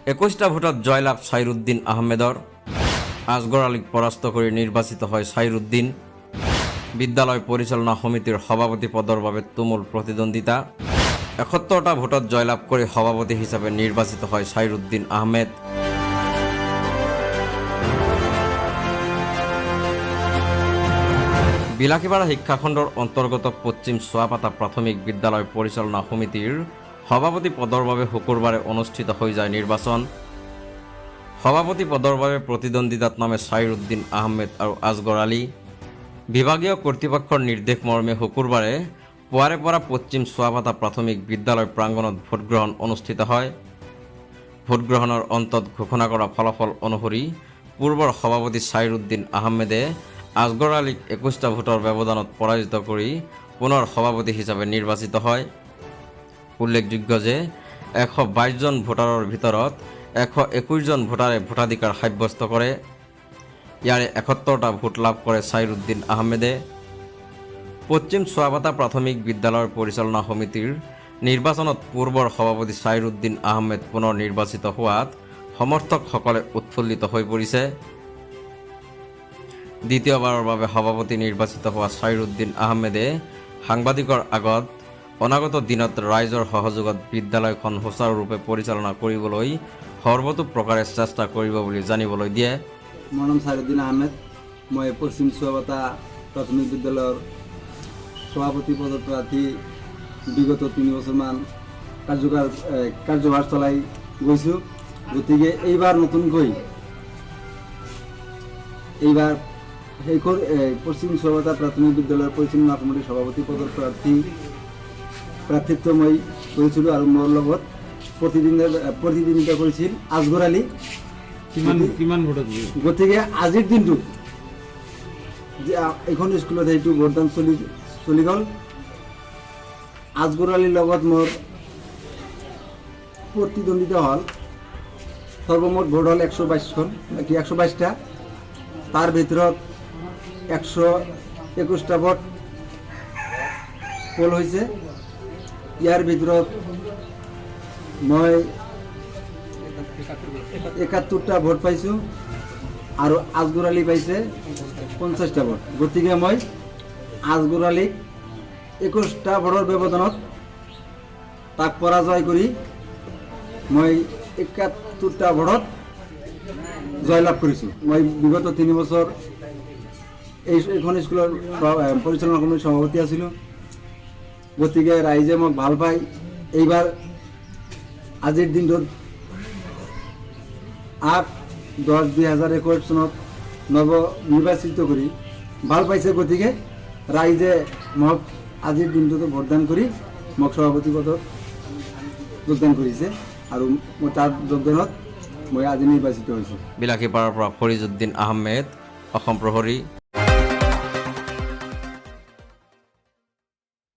21টা ভোটত জয়লাভ সাইৰুদ্দিন আহমেদৰ। আসগৰ আলীক পৰাস্ত কৰে নিৰ্বাচিত হয় সাইৰুদ্দিন। বিদ্যালয় পৰিচালনা সমিতিৰ সভাপতি পদৰ বাবে তুমুল প্ৰতিদ্বন্দ্বিতা। 71টা ভোটত জয়লাভ কৰি সভাপতি হিচাপে নিৰ্বাচিত হয় সাইৰুদ্দিন আহমেদ। বিলাসীপাৰা শিক্ষাখণ্ডৰ অন্তৰ্গত পশ্চিম চোৱাপাতা প্ৰাথমিক বিদ্যালয় পৰিচালনা সমিতিৰ সভাপতি পদৰ বাবে শুকুৰবাৰে অনুষ্ঠিত হৈ যায় নিৰ্বাচন। সভাপতি পদৰ বাবে প্ৰতিদ্বন্দ্বিতাত নামে সাইৰুদ্দিন আহমেদ আৰু আসগৰ আলী। বিভাগীয় কৰ্তৃপক্ষৰ নিৰ্দেশ মৰ্মে শুকুৰবাৰে পুৱাৰে পৰা পশ্চিম চোৱাপাতা প্ৰাথমিক বিদ্যালয় প্ৰাংগণত ভোটগ্ৰহণ অনুষ্ঠিত হয়। ভোটগ্ৰহণৰ অন্তত ঘোষণা কৰা ফলাফল অনুসৰি পূৰ্বৰ সভাপতি সাইৰুদ্দিন আহমেদে আসগৰ আলীক 21টা ভোটৰ ব্যৱধানত পৰাজিত কৰি পুনৰ সভাপতি হিচাপে নিৰ্বাচিত হয়। উল্লেখযোগ্য যে 122জন ভোটাৰৰ ভিতৰত 121জন ভোটাৰে ভোটাধিকাৰ সাব্যস্ত কৰে। ইয়াৰে 71টা ভোট লাভ কৰে সাইৰুদ্দিন আহমেদে। পশ্চিম চোৱাপাতা প্ৰাথমিক বিদ্যালয়ৰ পৰিচালনা সমিতিৰ নিৰ্বাচনত পূৰ্বৰ সভাপতি সাইৰুদ্দিন আহমেদ পুনৰ নিৰ্বাচিত হোৱাত সমৰ্থকসকলে উৎফুল্লিত হৈ পৰিছে। দ্বিতীয়বাৰৰ বাবে সভাপতি নিৰ্বাচিত হোৱা সাইৰুদ্দিন আহমেদে সাংবাদিকৰ আগত অনাগত দিনত ৰাইজৰ সহযোগত বিদ্যালয়খন সুচাৰুৰূপে পৰিচালনা কৰিবলৈ সৰ্বতো প্ৰকাৰে চেষ্টা কৰিব বুলি জানিবলৈ দিয়ে। মোৰ নাম সাইৰুদ্দিন আহমেদ। মই পশ্চিম চোৱাপাতা প্ৰাথমিক বিদ্যালয়ৰ সভাপতি পদৰ প্ৰাৰ্থী। বিগত 3 বছৰমান কাৰ্যভাৰ চলাই গৈছোঁ। গতিকে এইবাৰ নতুনকৈ সেইখন পশ্চিম চোৱাপাতা প্ৰাথমিক বিদ্যালয়ৰ পৰিচালনা সমিতিৰ সভাপতি পদৰ প্ৰাৰ্থিত্ব মই কৰিছিলোঁ আৰু মোৰ লগত প্ৰতিদ্বন্দ্বিতা কৰিছিল আসগৰ আলী। গতিকে আজিৰ দিনটোত যে এইখন স্কুলত সেইটো ভোটদান চলি গ'ল। আসগৰ আলীৰ লগত মোৰ প্ৰতিদ্বন্দ্বিতা হ'ল। সৰ্বমুঠ ভোট হ'ল 122টা। তাৰ ভিতৰত 121টা ভোট পোল হৈছে। ইয়াৰ ভিতৰত মই 71টা ভোট পাইছোঁ আৰু আসগৰ আলী পাইছে 50টা ভোট। গতিকে মই আসগৰ আলীক 21টা ভোটৰ ব্যৱধানত তাক পৰাজয় কৰি মই 71টা ভোটত জয়লাভ কৰিছোঁ। মই বিগত 3 বছৰ এইখন স্কুলৰ পৰিচালনা সমিতিৰ সভাপতি আছিলোঁ। গতিকে ৰাইজে মোক ভাল পায়। এইবাৰ আজিৰ দিনটোত 8-10-2021 চনত নিৰ্বাচিত কৰি ভাল পাইছে। গতিকে ৰাইজে মোক আজিৰ দিনটোতে ভোটদান কৰি মোক সভাপতি পদত যোগদান কৰিছে আৰু মই তাৰ যোগদানত মই আজি নিৰ্বাচিত হৈছোঁ। বিলাসীপাৰাৰ পৰা ফৰিজুদ্দিন আহমেদ, অসম প্ৰহৰী।